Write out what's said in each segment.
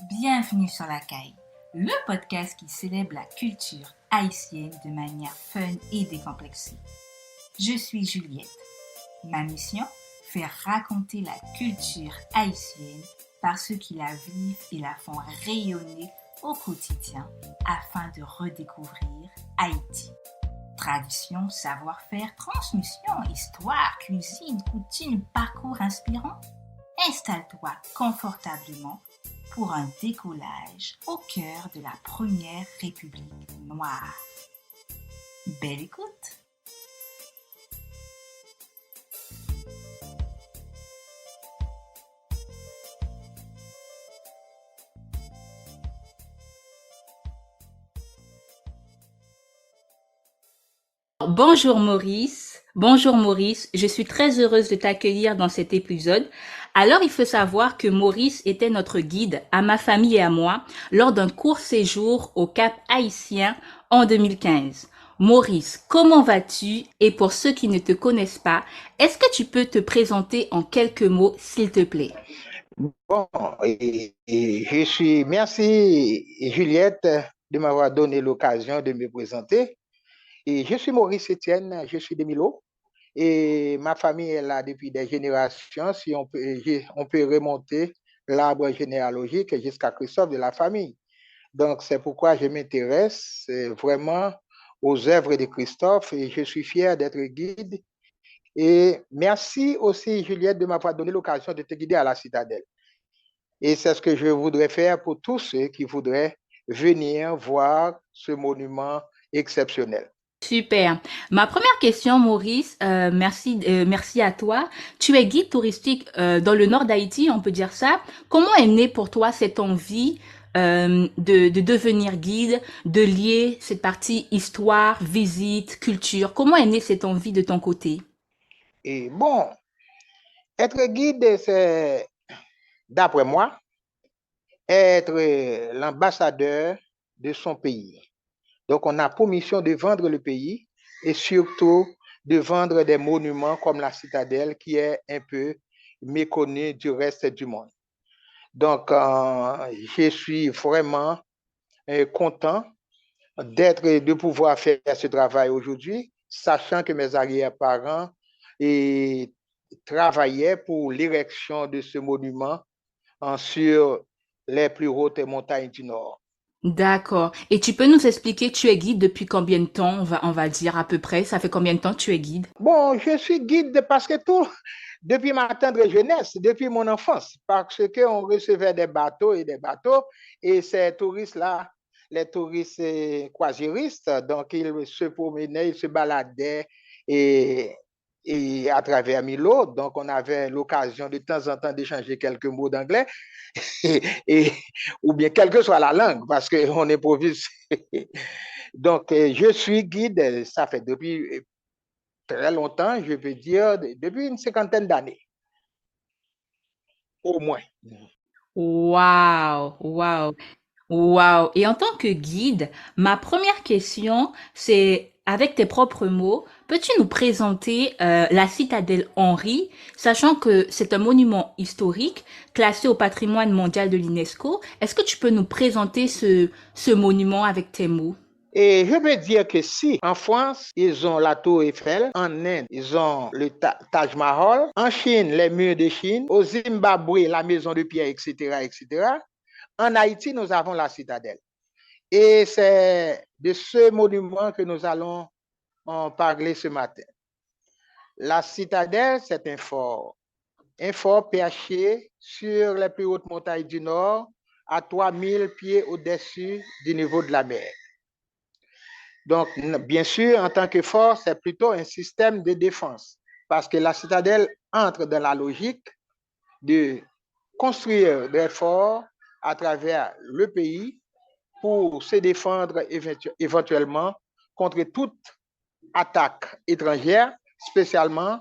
Bienvenue sur la Caille, le podcast qui célèbre la culture haïtienne de manière fun et décomplexée. Je suis Juliette. Ma mission, faire raconter la culture haïtienne par ceux qui la vivent et la font rayonner au quotidien afin de redécouvrir Haïti. Tradition, savoir-faire, transmission, histoire, cuisine, coutumes, parcours inspirants. Installe-toi confortablement pour un décollage au cœur de la première République noire. Belle écoute! Bonjour Maurice, je suis très heureuse de t'accueillir dans cet épisode. Alors il faut savoir que Maurice était notre guide à ma famille et à moi lors d'un court séjour au Cap Haïtien en 2015. Maurice, comment vas-tu? Et pour ceux qui ne te connaissent pas, est-ce que tu peux te présenter en quelques mots s'il te plaît? Bon, merci Juliette de m'avoir donné l'occasion de me présenter. Et je suis Maurice Etienne, je suis de Milo. Et ma famille est là depuis des générations. Si on peut remonter l'arbre généalogique jusqu'à Christophe de la famille. Donc, c'est pourquoi je m'intéresse vraiment aux œuvres de Christophe et je suis fier d'être guide. Et merci aussi, Juliette, de m'avoir donné l'occasion de te guider à la citadelle. Et c'est ce que je voudrais faire pour tous ceux qui voudraient venir voir ce monument exceptionnel. Super. Ma première question, Maurice, merci à toi. Tu es guide touristique dans le nord d'Haïti, on peut dire ça. Comment est née pour toi cette envie de devenir guide, de lier cette partie histoire, visite, culture? Comment est née cette envie de ton côté? Et bon, être guide, c'est, d'après moi, être l'ambassadeur de son pays. Donc, on a pour mission de vendre le pays et surtout de vendre des monuments comme la citadelle qui est un peu méconnue du reste du monde. Donc, je suis vraiment content de pouvoir faire ce travail aujourd'hui, sachant que mes arrière-parents travaillaient pour l'érection de ce monument sur les plus hautes montagnes du Nord. D'accord. Et tu peux nous expliquer, tu es guide depuis combien de temps, on va dire à peu près, ça fait combien de temps que tu es guide? Bon, je suis guide parce que depuis ma tendre jeunesse, depuis mon enfance, parce qu'on recevait des bateaux, et ces touristes-là, les touristes croisiéristes, donc ils se promenaient, ils se baladaient et à travers Milo, donc on avait l'occasion de temps en temps d'échanger quelques mots d'anglais, et, ou bien quelle que soit la langue, parce qu'on improvise. Donc, je suis guide, ça fait depuis très longtemps, je veux dire, depuis une cinquantaine d'années, au moins. Waouh, waouh. Wow. Et en tant que guide, ma première question, c'est avec tes propres mots, peux-tu nous présenter la citadelle Henri, sachant que c'est un monument historique classé au patrimoine mondial de l'UNESCO. Est-ce que tu peux nous présenter ce monument avec tes mots? Et je veux dire que si en France, ils ont la tour Eiffel, en Inde, ils ont le Taj Mahal, en Chine, les murs de Chine, au Zimbabwe, la maison de pierre, etc., etc., en Haïti, nous avons la citadelle. Et c'est de ce monument que nous allons en parler ce matin. La citadelle, c'est un fort perché sur les plus hautes montagnes du Nord, à 3000 pieds au-dessus du niveau de la mer. Donc, bien sûr, en tant que fort, c'est plutôt un système de défense, parce que la citadelle entre dans la logique de construire des forts à travers le pays pour se défendre éventuellement contre toute attaque étrangère, spécialement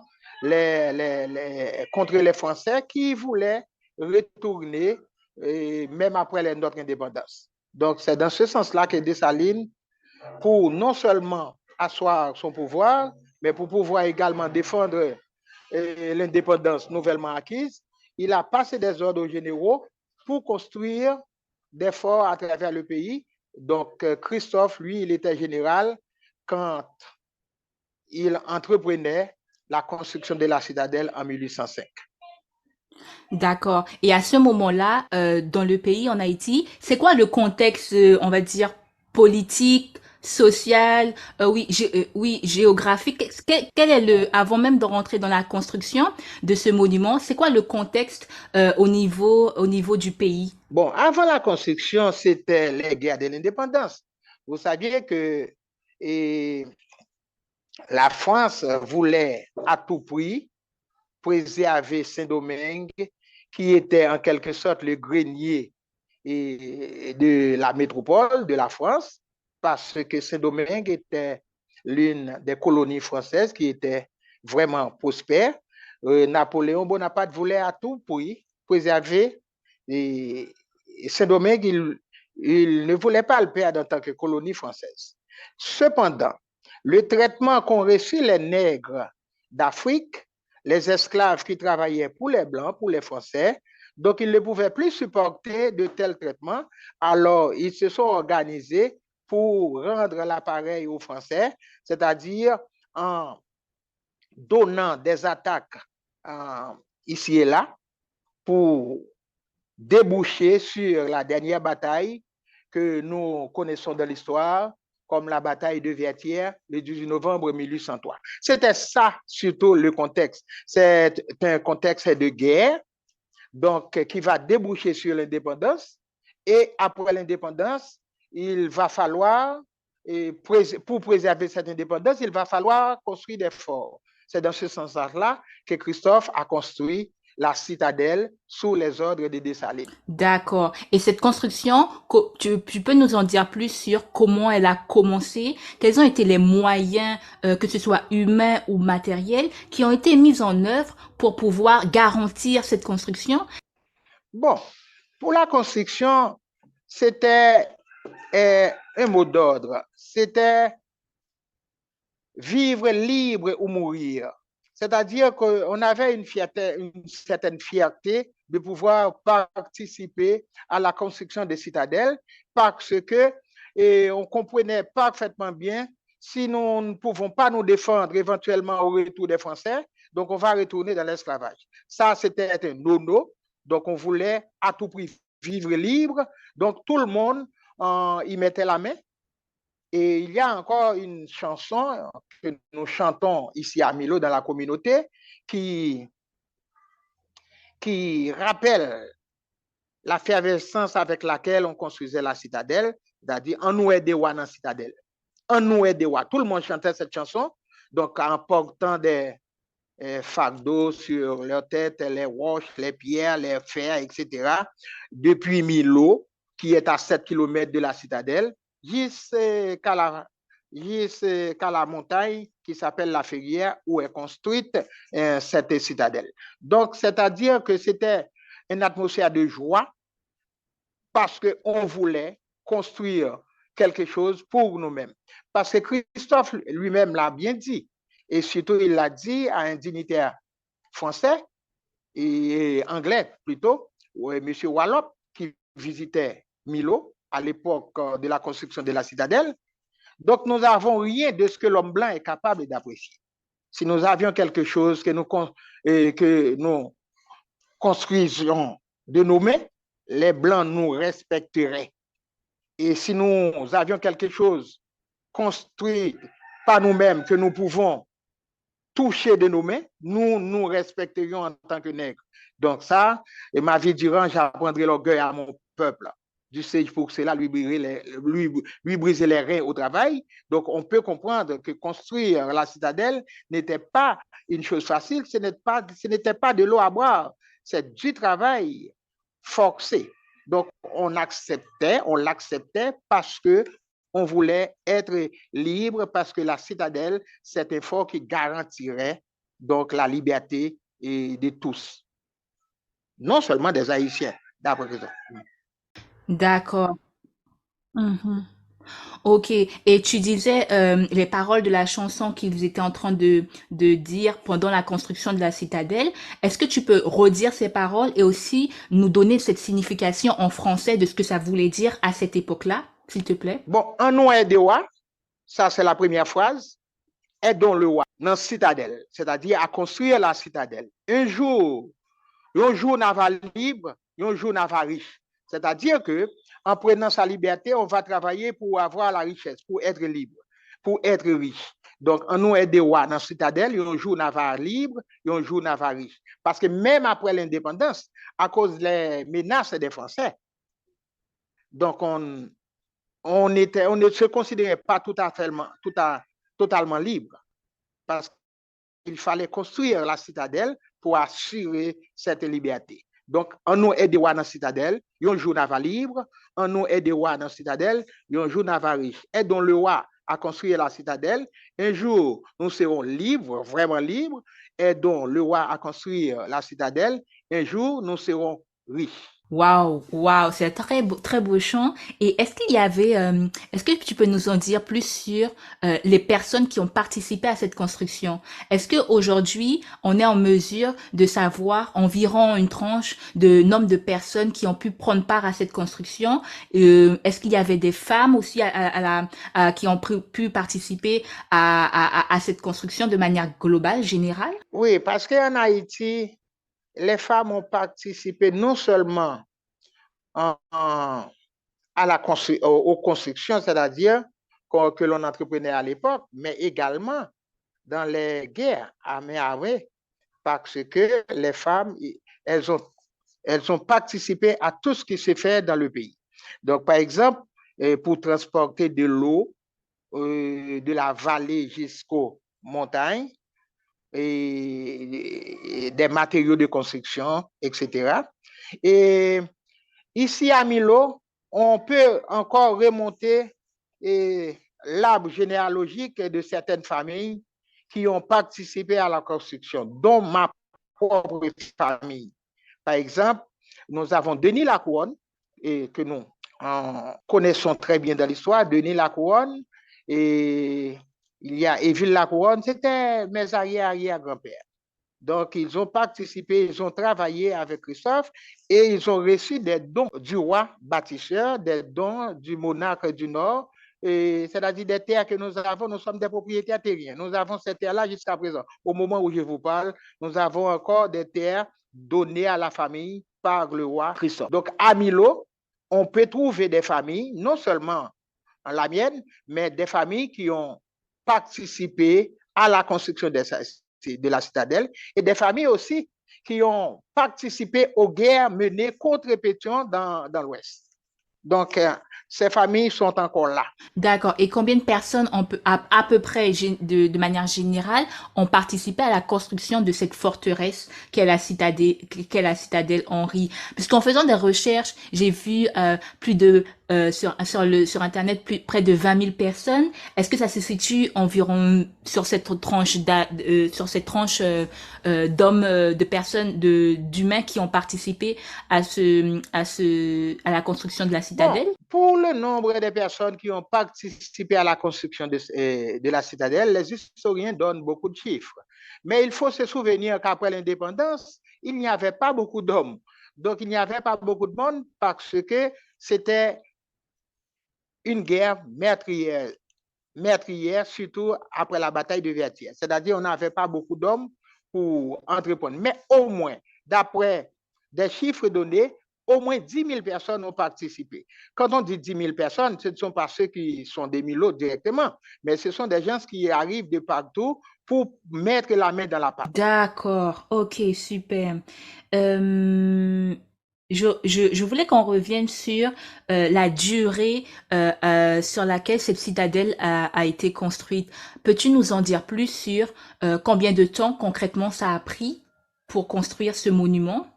contre les Français qui voulaient retourner même après notre indépendance. Donc, c'est dans ce sens-là que Dessalines, pour non seulement asseoir son pouvoir, mais pour pouvoir également défendre l'indépendance nouvellement acquise, il a passé des ordres généraux pour construire d'efforts à travers le pays. Donc, Christophe, lui, il était général quand il entreprenait la construction de la citadelle en 1805. D'accord. Et à ce moment-là, dans le pays, en Haïti, c'est quoi le contexte, on va dire, politique, social, oui, géographique? Quel est avant même de rentrer dans la construction de ce monument, c'est quoi le contexte au niveau du pays? Bon, avant la construction, c'était les guerres de l'indépendance. Vous saviez que et, la France voulait à tout prix préserver Saint-Domingue, qui était en quelque sorte le grenier de la métropole de la France, parce que Saint-Domingue était l'une des colonies françaises qui était vraiment prospère. Napoléon Bonaparte voulait à tout prix préserver Saint-Domingue, il ne voulait pas le perdre en tant que colonie française. Cependant, le traitement qu'ont reçu les nègres d'Afrique, les esclaves qui travaillaient pour les Blancs, pour les Français, donc ils ne pouvaient plus supporter de tels traitements. Alors, ils se sont organisés pour rendre l'appareil aux Français, c'est-à-dire en donnant des attaques ici et là pour déboucher sur la dernière bataille que nous connaissons de l'histoire, comme la bataille de Vertières le 18 novembre 1803. C'était ça surtout le contexte. C'est un contexte de guerre, donc qui va déboucher sur l'indépendance. Et après l'indépendance, il va falloir, pour préserver cette indépendance, il va falloir construire des forts. C'est dans ce sens-là que Christophe a construit la citadelle sous les ordres de Dessalines. D'accord. Et cette construction, tu peux nous en dire plus sur comment elle a commencé, quels ont été les moyens, que ce soit humains ou matériels, qui ont été mis en œuvre pour pouvoir garantir cette construction? Bon, pour la construction, c'était un mot d'ordre. C'était vivre libre ou mourir. C'est-à-dire qu'on avait une certaine fierté de pouvoir participer à la construction des citadelles parce que on comprenait parfaitement bien si nous ne pouvons pas nous défendre éventuellement au retour des Français, donc on va retourner dans l'esclavage. Ça, c'était un no-no. Donc on voulait à tout prix vivre libre. Donc tout le monde y mettait la main. Et il y a encore une chanson que nous chantons ici à Milo dans la communauté qui rappelle la fervescence avec laquelle on construisait la citadelle, c'est-à-dire en nous aider dans la citadelle. En nous aider. Tout le monde chantait cette chanson, donc en portant des fardeaux sur leur tête, les roches, les pierres, les fers, etc. Depuis Milo, qui est à 7 km de la citadelle, jusqu'à la montagne qui s'appelle la Ferrière, où est construite cette citadelle. Donc, c'est-à-dire que c'était une atmosphère de joie parce qu'on voulait construire quelque chose pour nous-mêmes. Parce que Christophe lui-même l'a bien dit, et surtout il l'a dit à un dignitaire français et anglais plutôt, M. Wallop, qui visitait Milo à l'époque de la construction de la citadelle. Donc, nous n'avons rien de ce que l'homme blanc est capable d'apprécier. Si nous avions quelque chose que nous construisions de nos mains, les blancs nous respecteraient. Et si nous avions quelque chose construit par nous-mêmes que nous pouvons toucher de nos mains, nous nous respecterions en tant que nègres. Donc ça, et ma vie durant, j'apprendrai l'orgueil à mon peuple. Du sais pour cela, lui briser les reins au travail. Donc, on peut comprendre que construire la citadelle n'était pas une chose facile, ce n'était pas de l'eau à boire, c'est du travail forcé. Donc, on l'acceptait parce que on voulait être libre, parce que la citadelle, c'est un fort qui garantirait donc la liberté de tous, non seulement des Haïtiens, d'après ça. D'accord. Mhm. Ok, et tu disais les paroles de la chanson qu'ils étaient en train de dire pendant la construction de la citadelle. Est-ce que tu peux redire ces paroles et aussi nous donner cette signification en français de ce que ça voulait dire à cette époque-là, s'il te plaît? Bon, en nous aider, ça c'est la première phrase, aidons le roi dans la citadelle, c'est-à-dire à construire la citadelle. Un jour n'a pas libre, un jour n'a pas riche. C'est-à-dire que en prenant sa liberté, on va travailler pour avoir la richesse, pour être libre, pour être riche. Donc, on nous aide dans la citadelle, un jour n'a pas libre, un jour n'a pas riche. Parce que même après l'indépendance, à cause des menaces des Français, donc on ne se considérait pas totalement libre. Parce qu'il fallait construire la citadelle pour assurer cette liberté. Donc, on nous aide dans la citadelle, un jour n'a pas libre, on nous aide dans la citadelle, un jour n'a pas riche. Aidons le roi à construire la citadelle, un jour nous serons libres, vraiment libres, aidons le roi à construire la citadelle, un jour nous serons riches. Waouh, waouh, c'est très beau chant. Et est-ce qu'il y avait, est-ce que tu peux nous en dire plus sur les personnes qui ont participé à cette construction? Est-ce que aujourd'hui, on est en mesure de savoir environ une tranche de nombre de personnes qui ont pu prendre part à cette construction? Est-ce qu'il y avait des femmes aussi qui ont pu participer à cette construction de manière globale, générale? Oui, parce qu'en Haïti, les femmes ont participé non seulement à aux constructions, c'est-à-dire que l'on entreprenait à l'époque, mais également dans les guerres à main armée, parce que les femmes, elles ont participé à tout ce qui se fait dans le pays. Donc, par exemple, pour transporter de l'eau de la vallée jusqu'aux montagnes, et des matériaux de construction, etc. Et ici à Milo, on peut encore remonter l'arbre généalogique de certaines familles qui ont participé à la construction, dont ma propre famille. Par exemple, nous avons Denis Lacouronne, et que nous connaissons très bien dans l'histoire, Denis Lacouronne, et il y a Éville Lacouronne, c'était mes arrière-grands-pères. Donc, ils ont participé, ils ont travaillé avec Christophe et ils ont reçu des dons du roi bâtisseur, des dons du monarque du Nord, c'est-à-dire des terres que nous avons, nous sommes des propriétaires terriens. Nous avons ces terres-là jusqu'à présent. Au moment où je vous parle, nous avons encore des terres données à la famille par le roi Christophe. Donc, à Milo, on peut trouver des familles, non seulement la mienne, mais des familles qui ont participé à la construction de la citadelle et des familles aussi qui ont participé aux guerres menées contre Pétion dans l'Ouest. Donc, ces familles sont encore là. D'accord. Et combien de personnes à peu près, de manière générale, ont participé à la construction de cette forteresse qu'est la citadelle Henri? Puisqu'en faisant des recherches, j'ai vu plus de sur Internet près de 20 000 personnes. Est-ce que ça se situe environ sur cette tranche d'hommes, de personnes, d'humains qui ont participé à la construction de la citadelle? Bon, pour le nombre de personnes qui ont participé à la construction de la citadelle, les historiens donnent beaucoup de chiffres. Mais il faut se souvenir qu'après l'indépendance, il n'y avait pas beaucoup d'hommes. Donc, il n'y avait pas beaucoup de monde parce que c'était une guerre meurtrière, surtout après la bataille de Vertières. C'est-à-dire, on n'avait pas beaucoup d'hommes pour entreprendre. Mais au moins, d'après des chiffres donnés, au moins 10 000 personnes ont participé. Quand on dit 10 000 personnes, ce ne sont pas ceux qui sont des milots directement, mais ce sont des gens qui arrivent de partout pour mettre la main dans la pâte. D'accord, ok, super. Je voulais qu'on revienne sur la durée sur laquelle cette citadelle a été construite. Peux-tu nous en dire plus sur combien de temps concrètement ça a pris pour construire ce monument?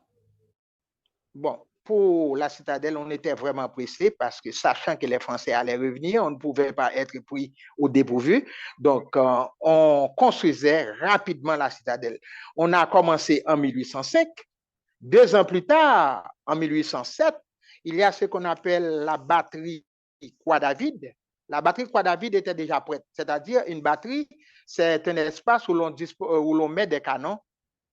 Bon, pour la citadelle, on était vraiment pressé parce que sachant que les Français allaient revenir, on ne pouvait pas être pris au dépourvu. Donc, on construisait rapidement la citadelle. On a commencé en 1805. 2 ans plus tard, en 1807, il y a ce qu'on appelle la batterie Croix-David La batterie Croix-David était déjà prête. C'est-à-dire, une batterie, c'est un espace où l'on met des canons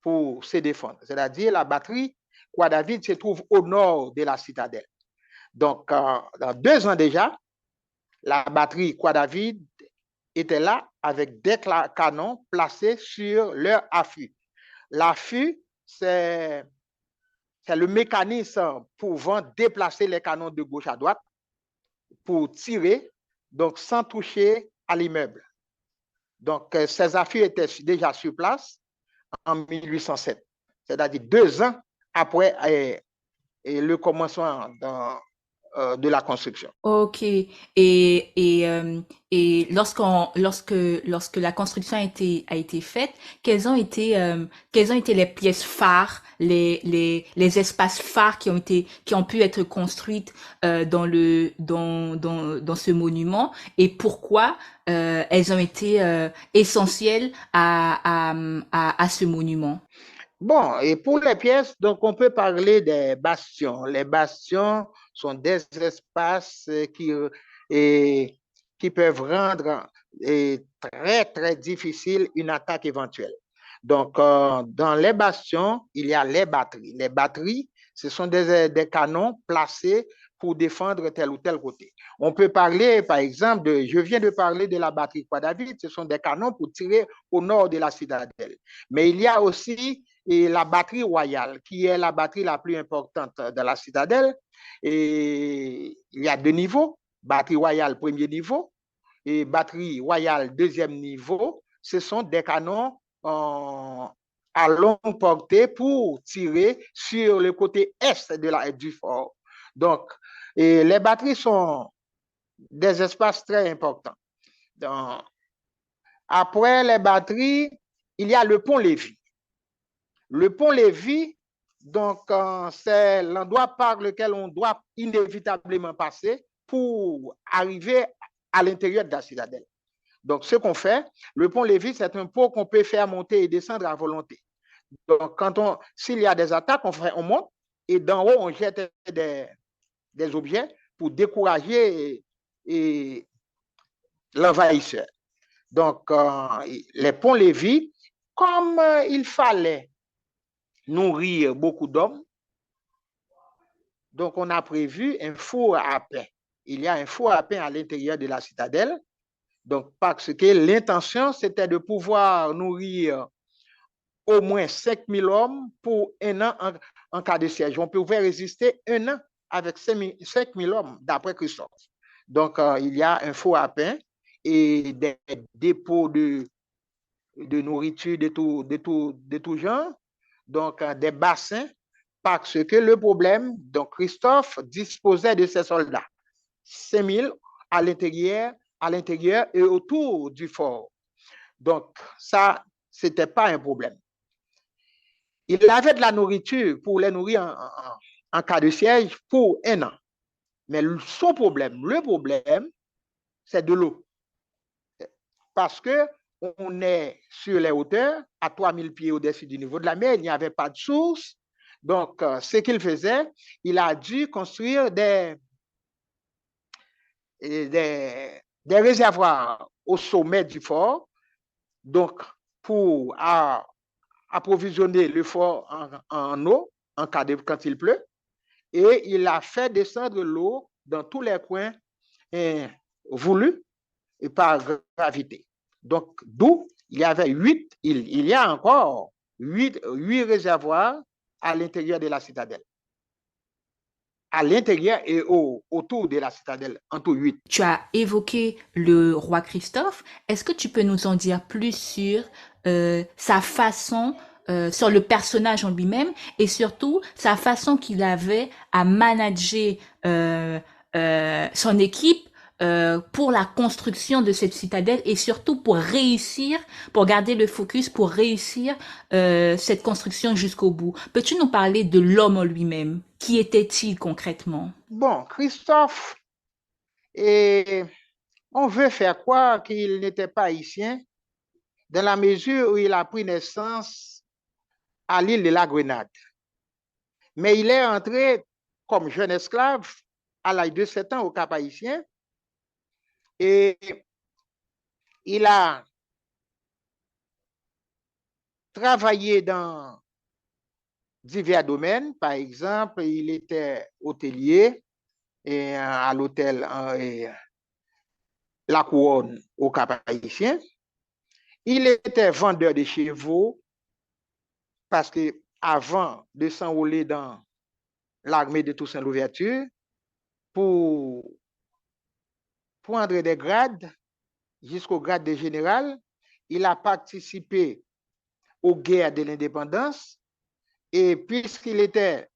pour se défendre. C'est-à-dire, la batterie Croix-David se trouve au nord de la citadelle. Donc, dans 2 ans déjà, la batterie Croix-David était là avec des canons placés sur leur affût. L'affût, c'est le mécanisme pouvant déplacer les canons de gauche à droite pour tirer, donc sans toucher à l'immeuble. Donc, ces affûts étaient déjà sur place en 1807, c'est-à-dire 2 ans après le commencement de la construction. Ok. Et lorsque la construction a été faite, quelles ont été les pièces phares, les espaces phares qui ont pu être construites dans ce monument, et pourquoi elles ont été essentielles à ce monument? Bon, et pour les pièces, donc on peut parler des bastions. Les bastions sont des espaces qui peuvent rendre très, très difficile une attaque éventuelle. Donc, dans les bastions, il y a les batteries. Les batteries, ce sont des canons placés pour défendre tel ou tel côté. On peut parler, par exemple, je viens de parler de la batterie Croix-David, ce sont des canons pour tirer au nord de la citadelle. Mais il y a aussi la batterie royale, qui est la batterie la plus importante de la citadelle. Et il y a 2 niveaux, batterie royale premier niveau et batterie royale deuxième niveau. Ce sont des canons à longue portée pour tirer sur le côté est du fort. Donc, les batteries sont des espaces très importants. Donc, après les batteries, il y a le pont-levis. Le pont-levis, donc, c'est l'endroit par lequel on doit inévitablement passer pour arriver à l'intérieur de la citadelle. Donc, ce qu'on fait, le pont-levis, c'est un pont qu'on peut faire monter et descendre à volonté. Donc, s'il y a des attaques, on monte et d'en haut, on jette des objets pour décourager l'envahisseur. Donc, les ponts-levis, comme il fallait nourrir beaucoup d'hommes, donc on a prévu un four à pain. Il y a un four à pain à l'intérieur de la citadelle. Donc, parce que l'intention, c'était de pouvoir nourrir au moins 5000 hommes pour 1 an en cas de siège. On pouvait résister 1 an avec 5000 hommes, d'après Christophe. Donc, il y a un four à pain et des dépôts de nourriture de tout genre, donc des bassins, parce que le problème, donc Christophe disposait de ses soldats, 5000 à l'intérieur et autour du fort. Donc, ça, ce n'était pas un problème. Il avait de la nourriture pour les nourrir en cas de siège pour 1 an. Mais le problème, c'est de l'eau. Parce qu'on est sur les hauteurs, à 3000 pieds au-dessus du niveau de la mer, il n'y avait pas de source. Donc, ce qu'il faisait, il a dû construire des réservoirs au sommet du fort, donc pour approvisionner le fort en eau quand il pleut, et il a fait descendre l'eau dans tous les coins voulus et par gravité. Donc, d'où il y a encore 8 réservoirs à l'intérieur de la citadelle. À l'intérieur et autour de la citadelle, en tout 8. Tu as évoqué le roi Christophe. Est-ce que tu peux nous en dire plus sur sa façon, sur le personnage en lui-même, et surtout sa façon qu'il avait à manager son équipe pour la construction de cette citadelle, et surtout pour garder le focus, pour réussir cette construction jusqu'au bout. Peux-tu nous parler de l'homme en lui-même? Qui était-il concrètement? Bon, Christophe, on veut faire croire qu'il n'était pas haïtien dans la mesure où il a pris naissance à l'île de la Grenade. Mais il est entré comme jeune esclave à l'âge de 7 ans au Cap-Haïtien Et il a travaillé dans divers domaines. Par exemple, il était hôtelier et à l'hôtel La Couronne au Cap-Haïtien. Il était vendeur de chevaux parce que avant de s'enrôler dans l'armée de Toussaint Louverture pour prendre des grades jusqu'au grade de général, il a participé aux guerres de l'indépendance et puisqu'il était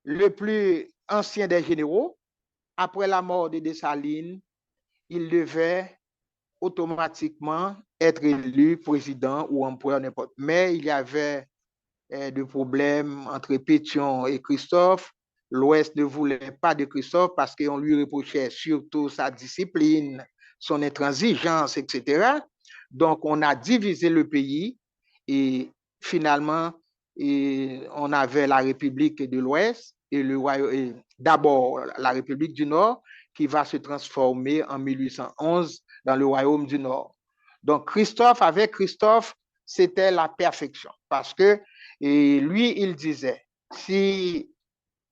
le plus ancien des généraux, après la mort de Dessalines, il devait automatiquement être élu président ou empereur n'importe. Mais il y avait de problèmes entre Pétion et Christophe. L'Ouest ne voulait pas de Christophe parce qu'on lui reprochait surtout sa discipline, son intransigeance, etc. Donc, on a divisé le pays et finalement, on avait la République de l'Ouest et d'abord la République du Nord qui va se transformer en 1811 dans le Royaume du Nord. Donc, avec Christophe, c'était la perfection parce que lui, il disait, si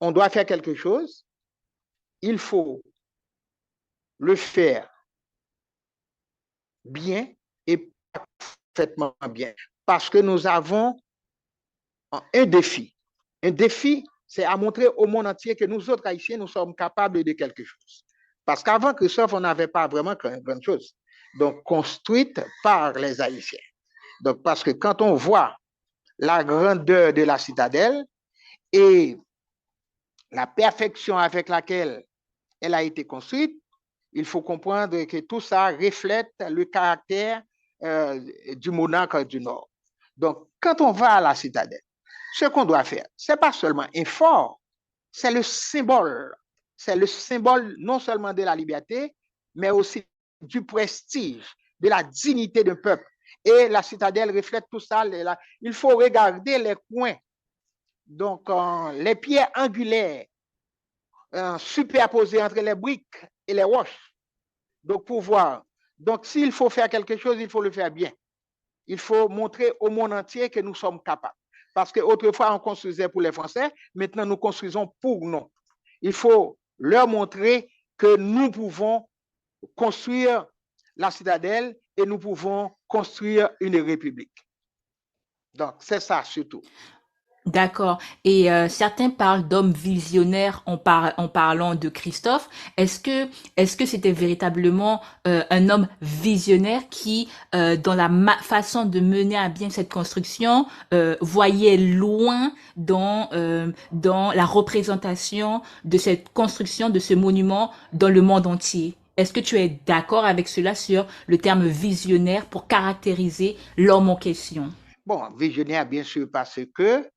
on doit faire quelque chose, il faut le faire bien et parfaitement bien. Parce que nous avons un défi. Un défi, c'est à montrer au monde entier que nous autres Haïtiens, nous sommes capables de quelque chose. Parce qu'avant Christophe, on n'avait pas vraiment grande chose. Donc, construite par les Haïtiens. Donc, parce que quand on voit la grandeur de la citadelle et la perfection avec laquelle elle a été construite, il faut comprendre que tout ça reflète le caractère du monarque du Nord. Donc, quand on va à la citadelle, ce qu'on doit faire, ce n'est pas seulement un fort, c'est le symbole. C'est le symbole non seulement de la liberté, mais aussi du prestige, de la dignité d'un peuple. Et la citadelle reflète tout ça. Il faut regarder les coins. Donc, les pierres angulaires superposées entre les briques et les roches. Donc, pour voir. Donc, s'il faut faire quelque chose, il faut le faire bien. Il faut montrer au monde entier que nous sommes capables. Parce qu'autrefois, on construisait pour les Français. Maintenant, nous construisons pour nous. Il faut leur montrer que nous pouvons construire la citadelle et nous pouvons construire une république. Donc, c'est ça surtout. D'accord. Et certains parlent d'hommes visionnaires en parlant de Christophe. Est-ce que c'était véritablement un homme visionnaire qui, dans la façon de mener à bien cette construction, voyait loin dans la représentation de cette construction, de ce monument dans le monde entier? Est-ce que tu es d'accord avec cela sur le terme visionnaire pour caractériser l'homme en question? Bon, visionnaire, bien sûr, parce que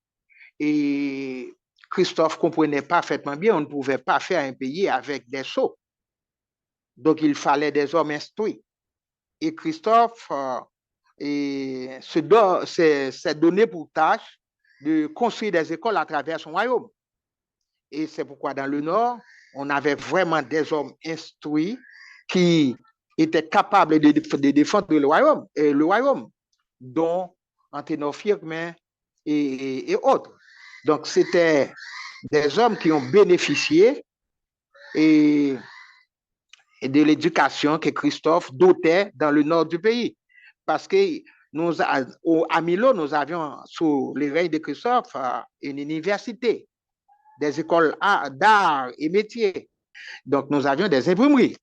et Christophe comprenait parfaitement bien, on ne pouvait pas faire un pays avec des sots. Donc, il fallait des hommes instruits. Et Christophe s'est donné pour tâche de construire des écoles à travers son royaume. Et c'est pourquoi dans le Nord, on avait vraiment des hommes instruits qui étaient capables de défendre le royaume, dont Anténor Firmin et autres. Donc, c'était des hommes qui ont bénéficié de l'éducation que Christophe dotait dans le nord du pays. Parce que à Milo, nous avions, sous les règnes de Christophe, une université, des écoles d'art et métiers. Donc, nous avions des imprimeries.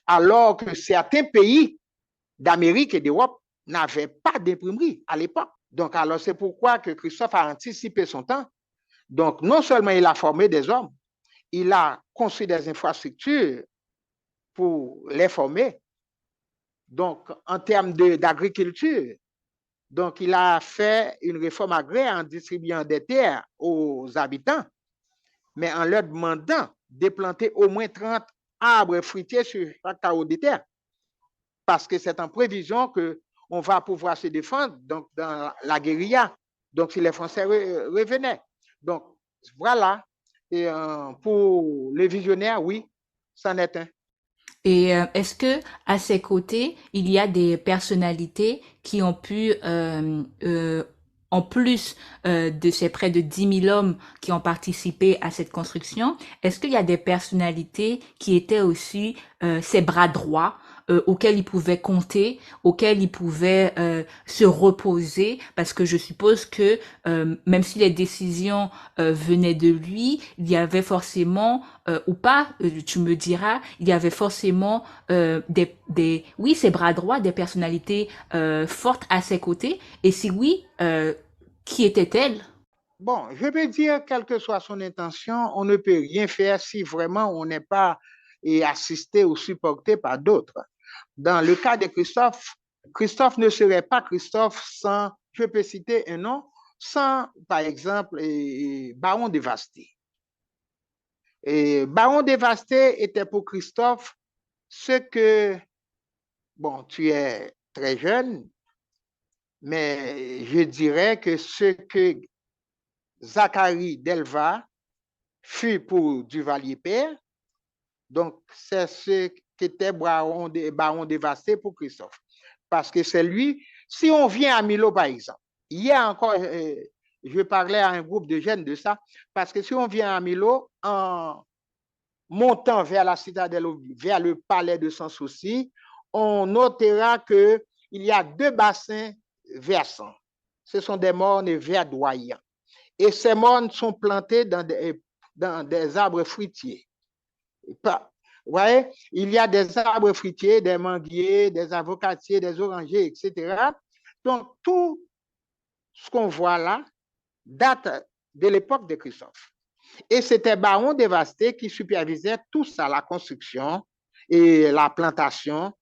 Alors que certains pays d'Amérique et d'Europe n'avaient pas d'imprimerie à l'époque. Donc, alors, c'est pourquoi que Christophe a anticipé son temps. Donc, non seulement il a formé des hommes, il a construit des infrastructures pour les former. Donc, en termes d'agriculture, donc il a fait une réforme agraire en distribuant des terres aux habitants, mais en leur demandant de planter au moins 30 arbres fruitiers sur chaque carreau de terre. Parce que c'est en prévision qu'on va pouvoir se défendre donc, dans la guérilla, donc si les Français revenaient. Donc, voilà. Et pour les visionnaires, oui, c'en est un. Et est-ce que à ses côtés, il y a des personnalités qui ont pu, en plus de ces près de 10 000 hommes qui ont participé à cette construction, est-ce qu'il y a des personnalités qui étaient aussi ses bras droits, auxquels il pouvait compter, auxquels il pouvait se reposer, parce que je suppose que même si les décisions venaient de lui, il y avait forcément ou pas, tu me diras, il y avait forcément oui, ses bras droits, des personnalités fortes à ses côtés. Et si oui, qui était-elle? Bon, je peux dire, quelle que soit son intention, on ne peut rien faire si vraiment on n'est pas assisté ou supporté par d'autres. Dans le cas de Christophe, Christophe ne serait pas Christophe sans, je peux citer un nom, sans, par exemple, Baron Dévasté. Et Baron Dévasté était pour Christophe ce que, bon, tu es très jeune, mais je dirais que ce que Zacharie Delva fut pour Duvalier-Père, donc c'est ce qu'était Baron Dévasté pour Christophe. Parce que c'est lui, si on vient à Milo par exemple, hier encore, je parlais à un groupe de jeunes de ça, parce que si on vient à Milo, en montant vers la citadelle, vers le palais de Sans Souci, on notera qu'il y a deux bassins versants. Ce sont des mornes verdoyants. Et ces mornes sont plantés dans des arbres fruitiers. Vous voyez, il y a des arbres fruitiers, des manguiers, des avocatiers, des orangers, etc. Donc, tout ce qu'on voit là date de l'époque de Christophe. Et c'était Baron Dévasté qui supervisait tout ça, la construction et la plantation,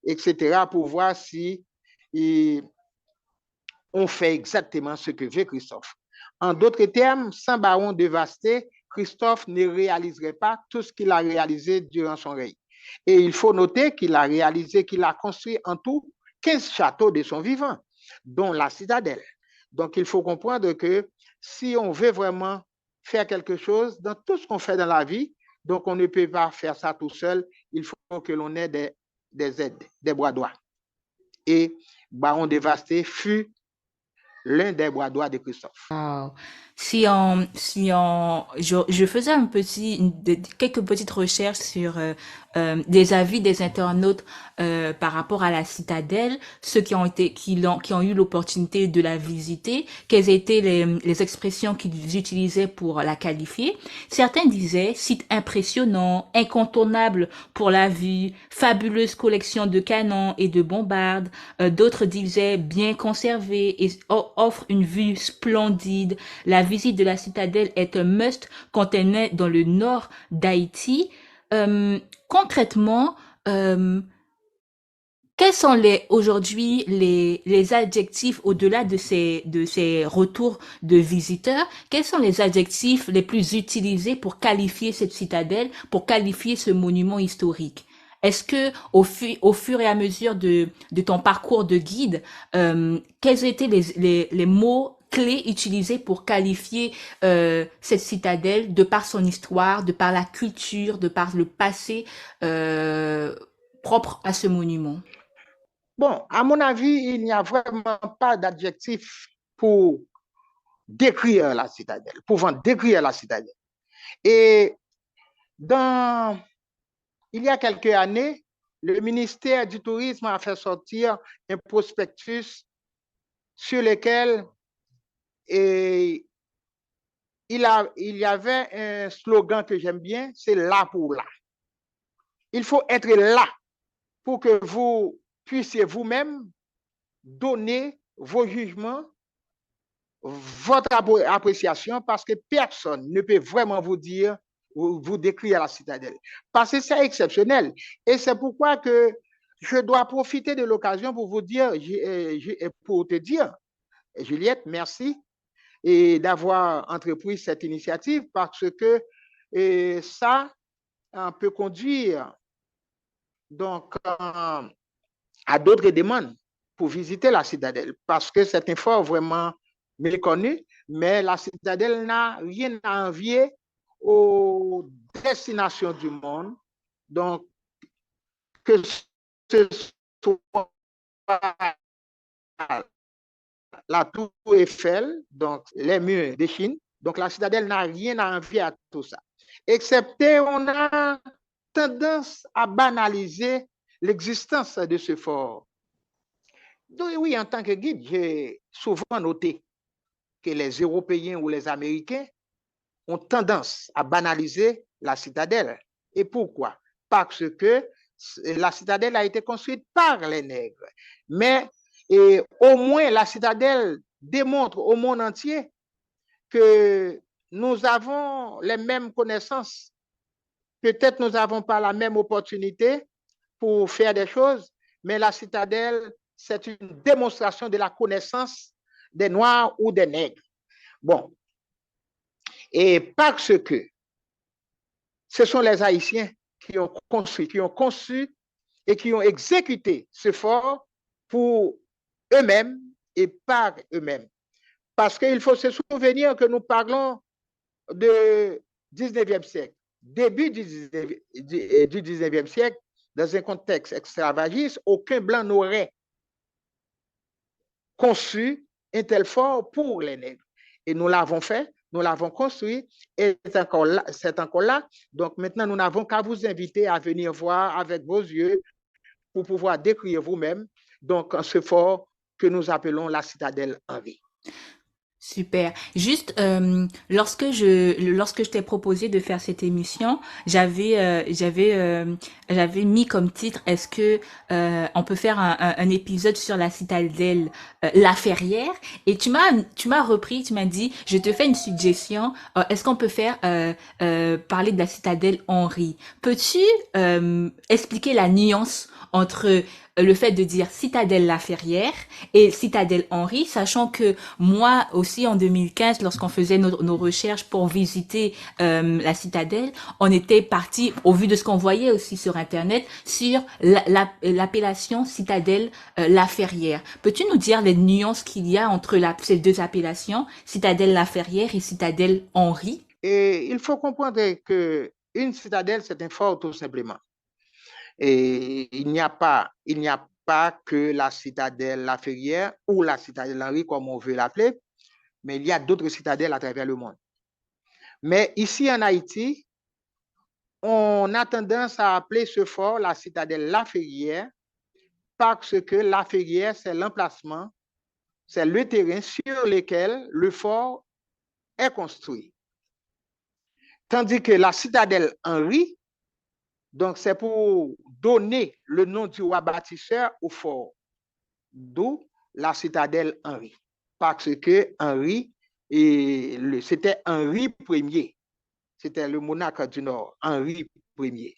etc., pour voir si on fait exactement ce que veut Christophe. En d'autres termes, sans Baron Dévasté, Christophe ne réaliserait pas tout ce qu'il a réalisé durant son règne. Et il faut noter qu'il a construit en tout 15 châteaux de son vivant, dont la citadelle. Donc, il faut comprendre que si on veut vraiment faire quelque chose dans tout ce qu'on fait dans la vie, donc on ne peut pas faire ça tout seul, il faut que l'on ait des aides, des bras droits. Et Baron Dévasté fut l'un des bras droits de Christophe. Wow. Je faisais quelques petites recherches sur des avis des internautes par rapport à la citadelle, ceux qui ont eu l'opportunité de la visiter, quelles étaient les expressions qu'ils utilisaient pour la qualifier. Certains disaient site impressionnant, incontournable pour la vue, fabuleuse collection de canons et de bombardes. D'autres disaient bien conservé et offre une vue splendide. La visite de la citadelle est un must quand elle est dans le nord d'Haïti. Concrètement, quels sont aujourd'hui les adjectifs au-delà de ces retours de visiteurs? Quels sont les adjectifs les plus utilisés pour qualifier cette citadelle, pour qualifier ce monument historique? Est-ce que au fur et à mesure de ton parcours de guide, quels étaient les mots clés utilisés pour qualifier cette citadelle de par son histoire, de par la culture, de par le passé propre à ce monument? Bon, à mon avis, il n'y a vraiment pas d'adjectif pour décrire la citadelle, pouvant décrire la citadelle. Et il y a quelques années, le ministère du Tourisme a fait sortir un prospectus sur lequel il y avait un slogan que j'aime bien, c'est là pour là. Il faut être là pour que vous puissiez vous-même donner vos jugements, votre appréciation, parce que personne ne peut vraiment vous décrire la citadelle. Parce que c'est exceptionnel. Et c'est pourquoi que je dois profiter de l'occasion pour vous dire, pour te dire, Juliette, merci et d'avoir entrepris cette initiative parce que ça peut conduire donc à d'autres demandes pour visiter la citadelle parce que c'est un fort vraiment méconnu, mais la citadelle n'a rien à envier aux destinations du monde. Donc, que ce soit la tour Eiffel, donc les murs de Chine. Donc la citadelle n'a rien à envier à tout ça. Excepté, on a tendance à banaliser l'existence de ce fort. Donc oui, en tant que guide, j'ai souvent noté que les Européens ou les Américains ont tendance à banaliser la citadelle. Et pourquoi? Parce que la citadelle a été construite par les nègres. Mais au moins, la citadelle démontre au monde entier que nous avons les mêmes connaissances. Peut-être nous n'avons pas la même opportunité pour faire des choses, mais la citadelle, c'est une démonstration de la connaissance des Noirs ou des Nègres. Bon, et parce que ce sont les Haïtiens qui ont conçu et qui ont exécuté ce fort pour eux-mêmes et par eux-mêmes. Parce qu'il faut se souvenir que nous parlons du 19e siècle, début du 19e siècle, dans un contexte esclavagiste, aucun blanc n'aurait conçu un tel fort pour les nègres. Et nous l'avons fait, nous l'avons construit, et c'est encore là. Donc maintenant, nous n'avons qu'à vous inviter à venir voir avec vos yeux pour pouvoir décrire vous-même donc ce fort que nous appelons la citadelle Henri. Super. Juste lorsque je t'ai proposé de faire cette émission, j'avais mis comme titre est-ce que on peut faire un épisode sur la citadelle La Ferrière et tu m'as repris, tu m'as dit je te fais une suggestion, est-ce qu'on peut faire parler de la citadelle Henri. Peux-tu expliquer la nuance entre le fait de dire citadelle La Ferrière et citadelle Henri, sachant que moi aussi en 2015, lorsqu'on faisait nos recherches pour visiter la citadelle, on était parti, au vu de ce qu'on voyait aussi sur Internet, sur l'appellation citadelle La Ferrière. Peux-tu nous dire les nuances qu'il y a entre ces deux appellations, citadelle La Ferrière et citadelle Henri? Et il faut comprendre que une citadelle, c'est un fort tout simplement. Et il n'y a pas que la citadelle La Ferrière ou la citadelle Henri, comme on veut l'appeler, mais il y a d'autres citadelles à travers le monde. Mais ici en Haïti, on a tendance à appeler ce fort la citadelle La Ferrière parce que La Ferrière, c'est l'emplacement, c'est le terrain sur lequel le fort est construit. Tandis que la citadelle Henri, donc c'est pour donner le nom du roi bâtisseur au fort, d'où la citadelle Henri. Parce que Henri, c'était Henri Ier, c'était le monarque du Nord, Henri Ier.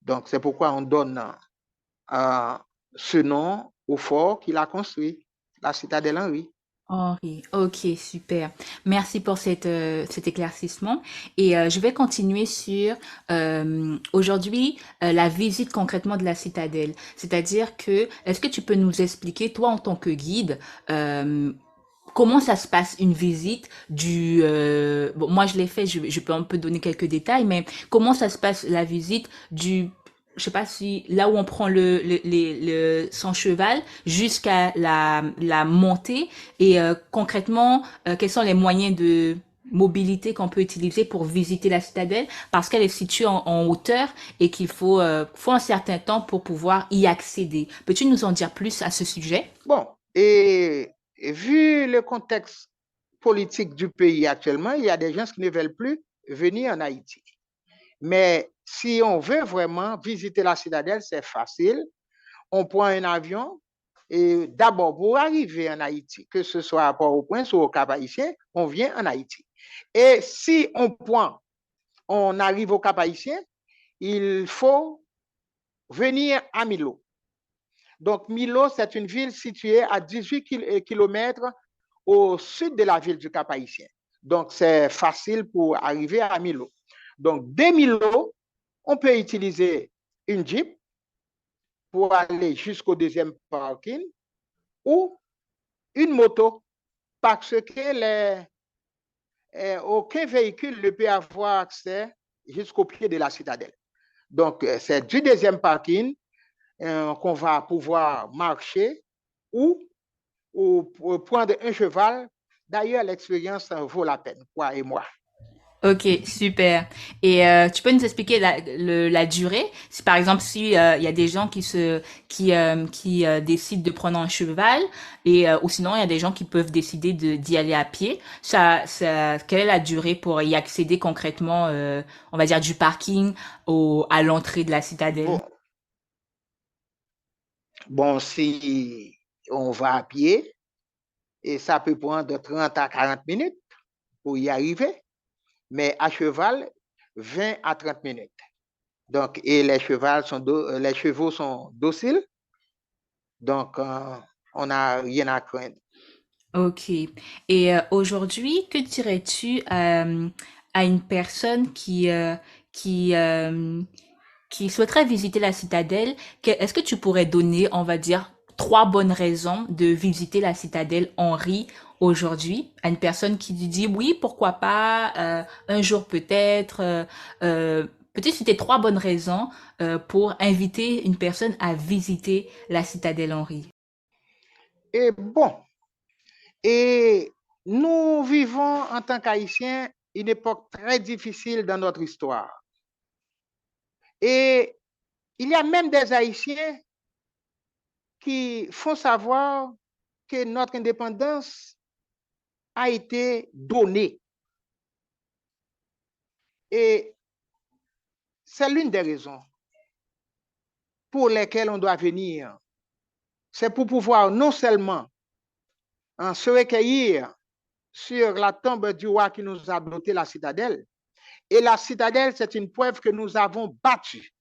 Donc c'est pourquoi on donne ce nom au fort qu'il a construit, la citadelle Henri. Henri, ok, super. Merci pour cet éclaircissement. Et je vais continuer sur aujourd'hui la visite concrètement de la citadelle. C'est-à-dire que, est-ce que tu peux nous expliquer, toi en tant que guide, comment ça se passe une visite du bon, moi je l'ai fait, je peux un peu donner quelques détails, mais comment ça se passe la visite du je sais pas si là où on prend son cheval jusqu'à la montée et concrètement quels sont les moyens de mobilité qu'on peut utiliser pour visiter la citadelle parce qu'elle est située en hauteur et qu'il faut un certain temps pour pouvoir y accéder. Peux-tu nous en dire plus à ce sujet? Bon, et vu le contexte politique du pays actuellement, il y a des gens qui ne veulent plus venir en Haïti. Mais si on veut vraiment visiter la citadelle, c'est facile. On prend un avion et d'abord, pour arriver en Haïti, que ce soit à Port-au-Prince ou au Cap-Haïtien, on vient en Haïti. Et si on arrive au Cap-Haïtien, il faut venir à Milo. Donc, Milo, c'est une ville située à 18 km au sud de la ville du Cap-Haïtien. Donc, c'est facile pour arriver à Milo. Donc, dès Milo, on peut utiliser une Jeep pour aller jusqu'au deuxième parking ou une moto parce que aucun véhicule ne peut avoir accès jusqu'au pied de la citadelle. Donc, c'est du deuxième parking qu'on va pouvoir marcher ou prendre un cheval. D'ailleurs, l'expérience vaut la peine, quoi et moi. Ok, super. Et tu peux nous expliquer la durée? Si par exemple, si il y a des gens qui décident de prendre un cheval et ou sinon il y a des gens qui peuvent décider d'y aller à pied. Quelle est la durée pour y accéder concrètement, on va dire du parking à l'entrée de la citadelle? Bon, bon, si on va à pied, et ça peut prendre de 30 à 40 minutes pour y arriver, mais à cheval, 20 à 30 minutes. Donc, et les chevaux sont dociles, donc on n'a rien à craindre. Ok. Et aujourd'hui, que dirais-tu à une personne qui, euh, qui souhaiterait visiter la citadelle? Est-ce que tu pourrais donner, on va dire, trois bonnes raisons de visiter la citadelle Henri aujourd'hui à une personne qui dit oui, pourquoi pas, un jour peut-être, peut-être c'était trois bonnes raisons pour inviter une personne à visiter la citadelle Henri. Et bon, et nous vivons en tant qu'Haïtiens une époque très difficile dans notre histoire. Et il y a même des Haïtiens qui font savoir que notre indépendance a été donnée. Et c'est l'une des raisons pour lesquelles on doit venir. C'est pour pouvoir non seulement se recueillir sur la tombe du roi qui nous a doté la citadelle. Et la citadelle, c'est une preuve que nous avons battu